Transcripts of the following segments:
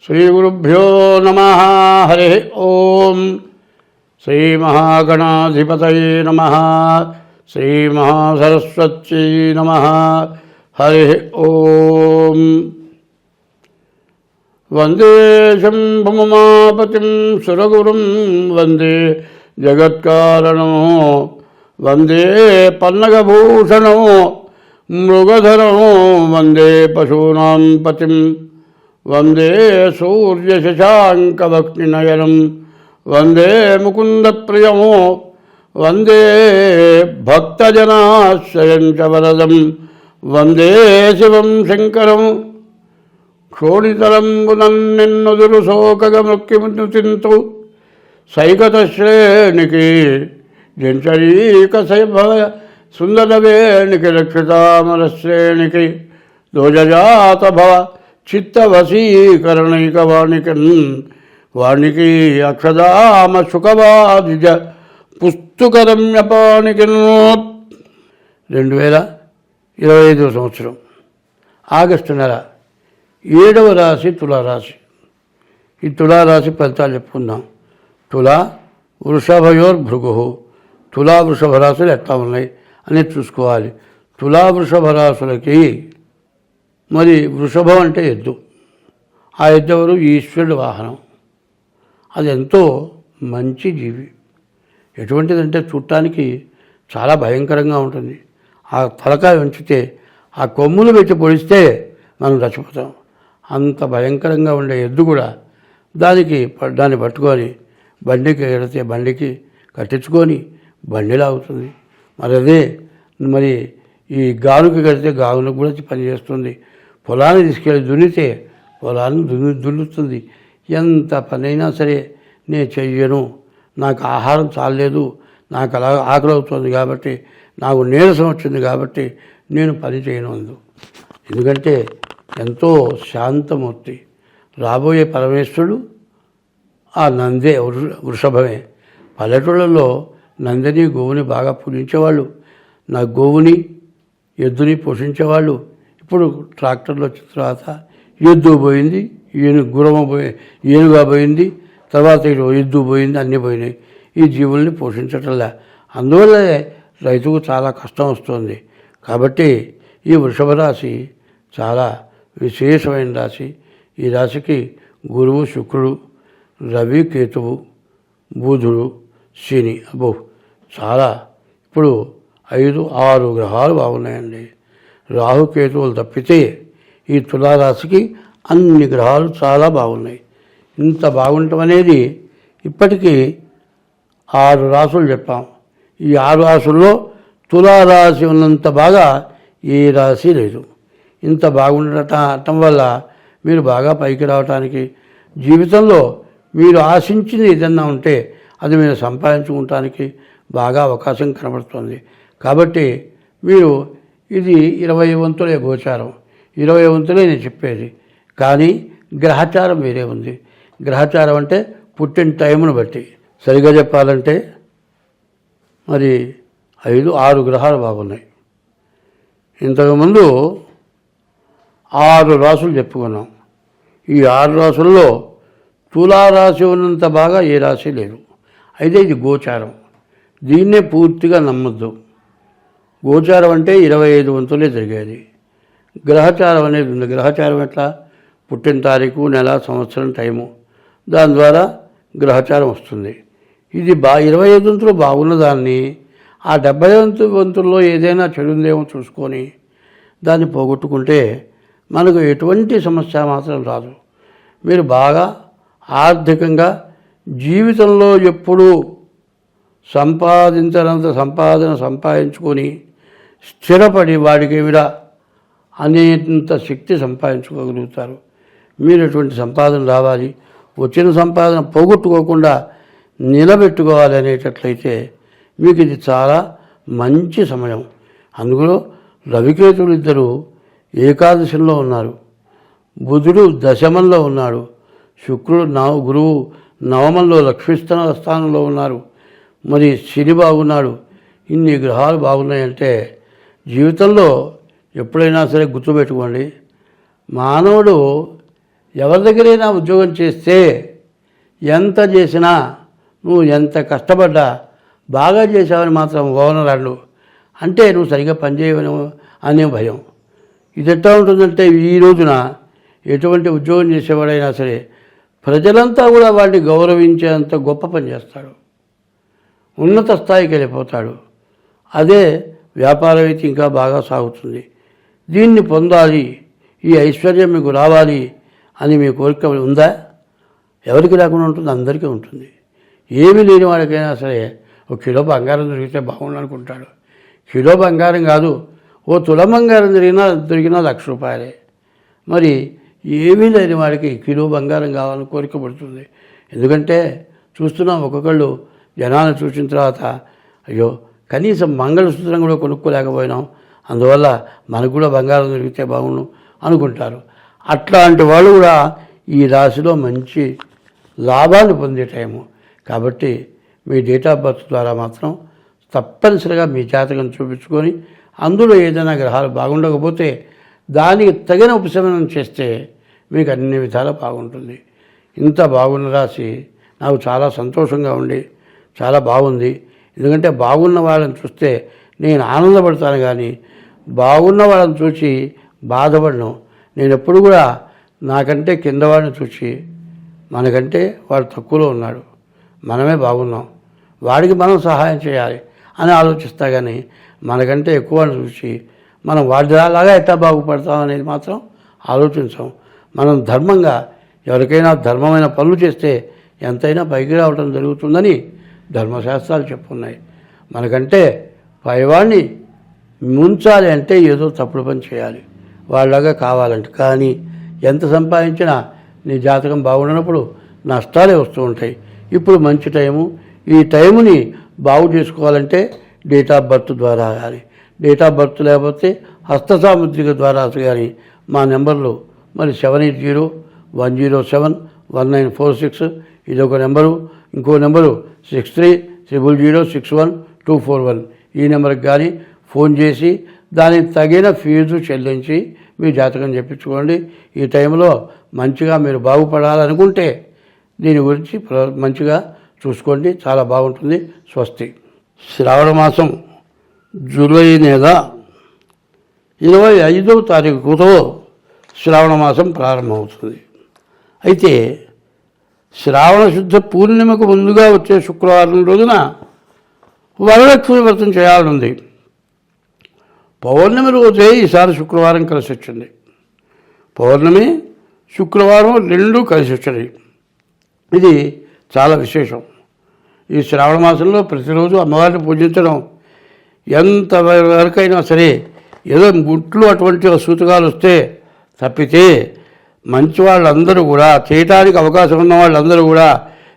శ్రీగురుభ్యో నమః. హరి ఓం. శ్రీమహాగణాధిపతయే నమః. శ్రీమహాసరస్వత్యై నమః. హరి ఓం. వందే శంభుమాపతిం సురగురుం వందే జగత్కారణం వందే పన్నగభూషణం మృగధరం వందే పశూనాం పతిం వందే సూర్యశశాంకవక్నినయనం వందే ముకుందప్రియం వందే భక్తజనాశ్రయం చ వరదం వందే శివం శంకరం. క్షోణితలంబునన్నెన్నొదురు శోకగమృక్కిముతింతు సైకతశ్రేణికి జంచరీక సైభవ సుందరవేణికి రక్షితామరశ్రేణికి దోజజాత భవ చిత్తవశీకరణైక వాణికి అక్షదామ సుఖవాదిజ పుస్తుకరమ్యపానికి. 2025 సంవత్సరం ఆగస్టు నెల 7వ రాశి తులారాశి. ఈ తులారాశి ఫలితాలు చెప్పుకుందాం. తులా వృషభయోర్భృగు. తులా వృషభ రాశులు ఎట్లా ఉన్నాయి అనేది చూసుకోవాలి. తులా వృషభ రాశులకి మరి వృషభం అంటే ఎద్దు. ఆ ఎద్దు ఎవరు? ఈశ్వరుడు వాహనం. అది ఎంతో మంచి జీవి. ఎటువంటిదంటే చూడటానికి చాలా భయంకరంగా ఉంటుంది. ఆ తలకాయ ఉంచితే ఆ కొమ్ములు పెట్టి పొడిస్తే మనం చచ్చిపోతాం. అంత భయంకరంగా ఉండే ఎద్దు కూడా దాన్ని పట్టుకొని బండికి ఎడితే బండికి కట్టించుకొని బండి లాగుతుంది. మరి ఈ గానుకి కడితే గానుకు కూడా పనిచేస్తుంది. పొలాన్ని తీసుకెళ్ళి దున్నితే పొలాన్ని దున్నుతుంది. ఎంత పనైనా సరే నేను చెయ్యను, నాకు ఆహారం చాలలేదు, నాకు అలా ఆకలి అవుతుంది కాబట్టి, నాకు నీరసం వచ్చింది కాబట్టి నేను పని చేయను అందు. ఎందుకంటే ఎంతో శాంతమూర్తి. రాబోయే పరమేశ్వరుడు ఆ నందే వృషభమే. పల్లెటూళ్ళలో నందిని గోవుని బాగా పూజించేవాళ్ళు, నా గోవుని ఎద్దుని పోషించేవాళ్ళు. ఇప్పుడు ట్రాక్టర్లు వచ్చిన తర్వాత ఎద్దు పోయింది, ఏనుగా పోయింది, తర్వాత ఎద్దు పోయింది, అన్నీ పోయినాయి. ఈ జీవుల్ని పోషించటంలా. అందువల్లే రైతుకు చాలా కష్టం వస్తుంది. కాబట్టి ఈ వృషభ రాశి చాలా విశేషమైన రాశి. ఈ రాశికి గురువు, శుక్రుడు, రవి, కేతువు, బుధుడు, శని చాలా ఇప్పుడు 5-6 గ్రహాలు బాగున్నాయండి. రాహుకేతువులు తప్పితే ఈ తులారాశికి అన్ని గ్రహాలు చాలా బాగున్నాయి. ఇంత బాగుండటం అనేది ఇప్పటికీ 6 రాశులు చెప్పాం. ఈ 6 రాశుల్లో తులారాశి ఉన్నంత బాగా ఏ రాశి లేదు. ఇంత బాగుండటం వల్ల మీరు బాగా పైకి రావటానికి, జీవితంలో మీరు ఆశించింది ఏదన్నా ఉంటే అది మీరు సంపాదించుకోవటానికి బాగా అవకాశం కనబడుతుంది. కాబట్టి మీరు ఇది 20 వంతులే గోచారం, 20 వంతులే నేను చెప్పేది. కానీ గ్రహచారం వేరే ఉంది. గ్రహచారం అంటే పుట్టిన టైంను బట్టి. సరిగా చెప్పాలంటే మరి 5-6 గ్రహాలు బాగున్నాయి. ఇంతకుముందు 6 రాశులు చెప్పుకున్నాం. ఈ 6 రాశుల్లో తులారాశి ఉన్నంత బాగా ఏ రాశి లేదు. అయితే ఇది గోచారం. దీన్నే పూర్తిగా నమ్మొద్దు. గోచారం అంటే 25 వంతులే జరిగేది. గ్రహచారం అనేది ఉంది. గ్రహచారం ఎట్లా? పుట్టిన తారీఖు, నెల, సంవత్సరం, టైము, దాని ద్వారా గ్రహచారం వస్తుంది. ఇది 25 వంతులు బాగున్న దాన్ని ఆ 70 వంతుల్లో ఏదైనా చెడుందేమో చూసుకొని దాన్ని పోగొట్టుకుంటే మనకు ఎటువంటి సమస్య మాత్రం రాదు. మీరు బాగా ఆర్థికంగా జీవితంలో ఎప్పుడూ సంపాదించినంత సంపాదించుకొని స్థిరపడి వాడికి ఏమిరా అనేంత శక్తి సంపాదించుకోగలుగుతారు. మీరు ఎటువంటి సంపాదన రావాలి, వచ్చిన సంపాదన పోగొట్టుకోకుండా నిలబెట్టుకోవాలి అనేటట్లయితే మీకు ఇది చాలా మంచి సమయం. అందులో రవికేతులు ఇద్దరు ఏకాదశంలో ఉన్నారు, బుధుడు దశమంలో ఉన్నాడు, శుక్రుడు గురువు నవమంలో లక్ష్మీస్థాన స్థానంలో ఉన్నారు, మరి శని బాగున్నాడు. ఇన్ని గ్రహాలు బాగున్నాయంటే జీవితంలో ఎప్పుడైనా సరే గుర్తుపెట్టుకోండి, మానవుడు ఎవరి దగ్గరైనా ఉద్యోగం చేస్తే ఎంత చేసినా నువ్వు ఎంత కష్టపడ్డా బాగా చేసావని మాత్రం ఓనర్ అడ్డు అంటే నువ్వు సరిగ్గా పనిచేయవను అనే భయం. ఇది ఎట్లా ఉంటుందంటే ఈ రోజున ఎటువంటి ఉద్యోగం చేసేవాడైనా సరే ప్రజలంతా కూడా వాడిని గౌరవించేంత గొప్ప పని చేస్తాడు, ఉన్నత స్థాయికి వెళ్ళిపోతాడు. అదే వ్యాపారం అయితే ఇంకా బాగా సాగుతుంది. దీన్ని పొందాలి, ఈ ఐశ్వర్యం మీకు రావాలి అని మీ కోరిక ఉందా? ఎవరికి లేకుండా ఉంటుంది? అందరికీ ఉంటుంది. ఏమీ లేని వాడికైనా సరే ఒక కిలో బంగారం దొరికితే బాగుండు అనుకుంటాడు. కిలో బంగారం కాదు, ఓ తులం బంగారం దొరికినా ₹1,00,000. మరి ఏమీ లేని వాడికి కిలో బంగారం కావాలని కోరిక పడుతుంది. ఎందుకంటే చూస్తున్నాం, ఒక్కొక్కళ్ళు జనాన్ని చూసిన తర్వాత అయ్యో కనీసం మంగళసూత్రం కూడా కొనుక్కోలేకపోయినాం, అందువల్ల మనకు కూడా బంగారం దొరికితే బాగుండు అనుకుంటారు. అట్లాంటి వాళ్ళు కూడా ఈ రాశిలో మంచి లాభాలు పొందే టైము. కాబట్టి మీ డేట్ ఆఫ్ బర్త్ ద్వారా మాత్రం తప్పనిసరిగా మీ జాతకం చూపించుకొని అందులో ఏదైనా గ్రహాలు బాగుండకపోతే దానికి తగిన ఉపశమనం చేస్తే మీకు అన్ని విధాలా బాగుంటుంది. ఇంత బాగున్న రాశి నాకు చాలా సంతోషంగా ఉండి చాలా బాగుంది. ఎందుకంటే బాగున్న వాళ్ళని చూస్తే నేను ఆనందపడతాను, కానీ బాగున్న వాళ్ళని చూసి బాధపడను. నేను ఎప్పుడు కూడా నాకంటే కింద వాడిని చూసి మనకంటే వాడు తక్కువలో ఉన్నాడు, మనమే బాగున్నాం, వాడికి మనం సహాయం చేయాలి అని ఆలోచిస్తా. కానీ మనకంటే ఎక్కువ చూసి మనం వాడిలాగా ఎట్లా బాగుపడతాం అనేది మాత్రం ఆలోచించాం. మనం ధర్మంగా ఎవరికైనా ధర్మమైన పనులు చేస్తే ఎంతైనా పైకి రావడం జరుగుతుందని ధర్మశాస్త్రాలు చెప్పున్నాయి. మనకంటే పైవాడిని ముంచాలి అంటే ఏదో తప్పుడు పని చేయాలి, వాళ్ళలాగా కావాలంటే. కానీ ఎంత సంపాదించినా నీ జాతకం బాగుండనప్పుడు నష్టాలే వస్తూ ఉంటాయి. ఇప్పుడు మంచి టైము, ఈ టైముని బాగు చేసుకోవాలంటే డేట్ ఆఫ్ బర్త్ ద్వారా కానీ, డేట్ ఆఫ్ బర్త్ లేకపోతే హస్త సాముద్రిక ద్వారా కానీ మా నెంబర్లు మరి 7801071946 ఇదొక నెంబరు. ఇంకో నెంబరు 6300061241. ఈ నెంబర్కి కానీ ఫోన్ చేసి దానికి తగిన ఫీజు చెల్లించి మీ జాతకం చెప్పించుకోండి. ఈ టైంలో మంచిగా మీరు బాగుపడాలనుకుంటే దీని గురించి మంచిగా చూసుకోండి, చాలా బాగుంటుంది. స్వస్తి. శ్రావణ మాసం జూలై నెల 25వ తారీఖుతో శ్రావణ మాసం ప్రారంభమవుతుంది. అయితే శ్రావణ శుద్ధ పూర్ణిమకు ముందుగా వచ్చే శుక్రవారం రోజున వరలక్ష్మి వ్రతం చేయాలనుంది. పౌర్ణమి రోజే ఈసారి శుక్రవారం కలిసి వచ్చింది. పౌర్ణమి శుక్రవారం రెండు కలిసి వచ్చినాయి. ఇది చాలా విశేషం. ఈ శ్రావణ మాసంలో ప్రతిరోజు అమ్మవారిని పూజించడం ఎంత వరకైనా సరే ఏదో గుట్లు అటువంటి సూతకాలు వస్తే తప్పితే మంచి వాళ్ళందరూ కూడా చేయటానికి అవకాశం ఉన్న వాళ్ళందరూ కూడా,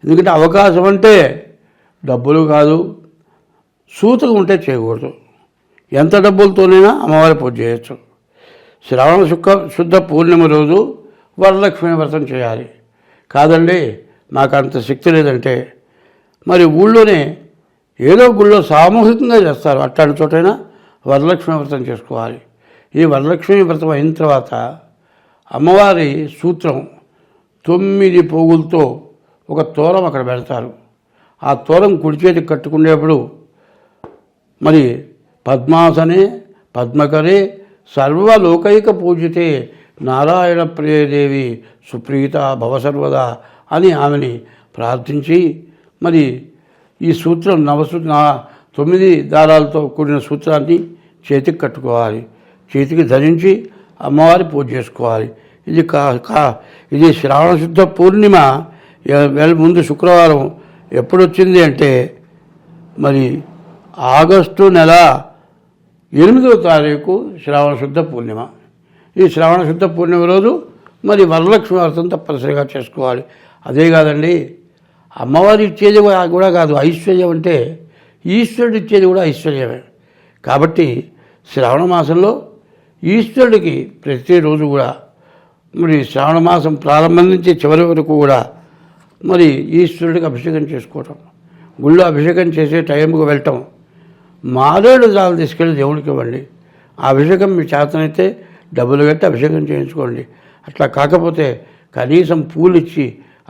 ఎందుకంటే అవకాశం అంటే డబ్బులు కాదు, సూతకం ఉంటే చేయకూడదు. ఎంత డబ్బులతోనైనా అమ్మవారి పూజ చేయొచ్చు. శ్రావణ శుద్ధ పూర్ణిమ రోజు వరలక్ష్మి వ్రతం చేయాలి. కాదండి నాకు అంత శక్తి లేదంటే మరి ఊళ్ళోనే ఏదో గుళ్ళో సామూహికంగా చేస్తారు, అట్లాంటి చోటైనా వరలక్ష్మి వ్రతం చేసుకోవాలి. ఈ వరలక్ష్మి వ్రతం అయిన తర్వాత అమ్మవారి సూత్రం 9 పోగులతో ఒక తోరం అక్కడ పెడతారు. ఆ తోరం కుడి చేతికి కట్టుకునేప్పుడు మరి పద్మాసనే పద్మకరే సర్వలోకైక పూజితే నారాయణ ప్రియదేవి సుప్రీత భవసర్వదా అని ఆమెని ప్రార్థించి మరి ఈ సూత్రం 9 దారాలతో కూడిన సూత్రాన్ని చేతికి కట్టుకోవాలి, చేతికి ధరించి అమ్మవారి పూజ చేసుకోవాలి. ఇది శ్రావణ శుద్ధ పూర్ణిమ ముందు శుక్రవారం ఎప్పుడు వచ్చింది అంటే మరి ఆగస్టు నెల 8వ తారీఖు శ్రావణ శుద్ధ పూర్ణిమ. ఈ శ్రావణ శుద్ధ పూర్ణిమ రోజు మరి వరలక్ష్మి వ్రతం తప్పనిసరిగా చేసుకోవాలి. అదే కాదండి, అమ్మవారు ఇచ్చేది కూడా కాదు, ఐశ్వర్యం అంటే ఈశ్వరుడు ఇచ్చేది కూడా ఐశ్వర్యమే. కాబట్టి శ్రావణ మాసంలో ఈశ్వరుడికి ప్రతిరోజు కూడా మరి శ్రావణ మాసం ప్రారంభం నుంచి చివరి వరకు కూడా మరి ఈశ్వరుడికి అభిషేకం చేసుకోవటం, గుళ్ళో అభిషేకం చేసే టైంకి వెళ్ళటం, మారేడు దాలు తీసుకెళ్ళి దేవుడికి ఇవ్వండి. ఆ అభిషేకం మీ చేతనైతే డబ్బులు కట్టి అభిషేకం చేయించుకోండి. అట్లా కాకపోతే కనీసం పూలు ఇచ్చి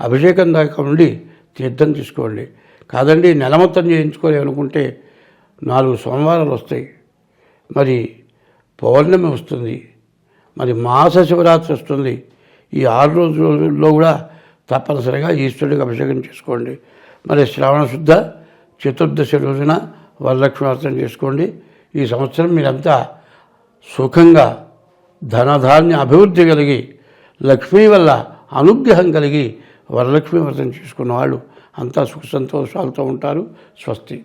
అభిషేకం దాకా ఉండి తీర్థం తీసుకోండి. కాదండి నెల మొత్తం చేయించుకోలేమనుకుంటే 4 సోమవారాలు వస్తాయి, మరి పౌర్ణమి వస్తుంది, మరి మాస శివరాత్రి వస్తుంది. ఈ 6 రోజుల్లో కూడా తప్పనిసరిగా ఈశ్వరుడికి అభిషేకం చేసుకోండి. మరి శ్రావణ శుద్ధ చతుర్దశి రోజున వరలక్ష్మి వ్రతం చేసుకోండి. ఈ సంవత్సరం మీరంతా సుఖంగా ధనధాన్య అభివృద్ధి కలిగి లక్ష్మీ వల్ల అనుగ్రహం కలిగి వరలక్ష్మి వ్రతం చేసుకున్న వాళ్ళు అంతా సుఖ సంతోషాలతో ఉంటారు. స్వస్తి.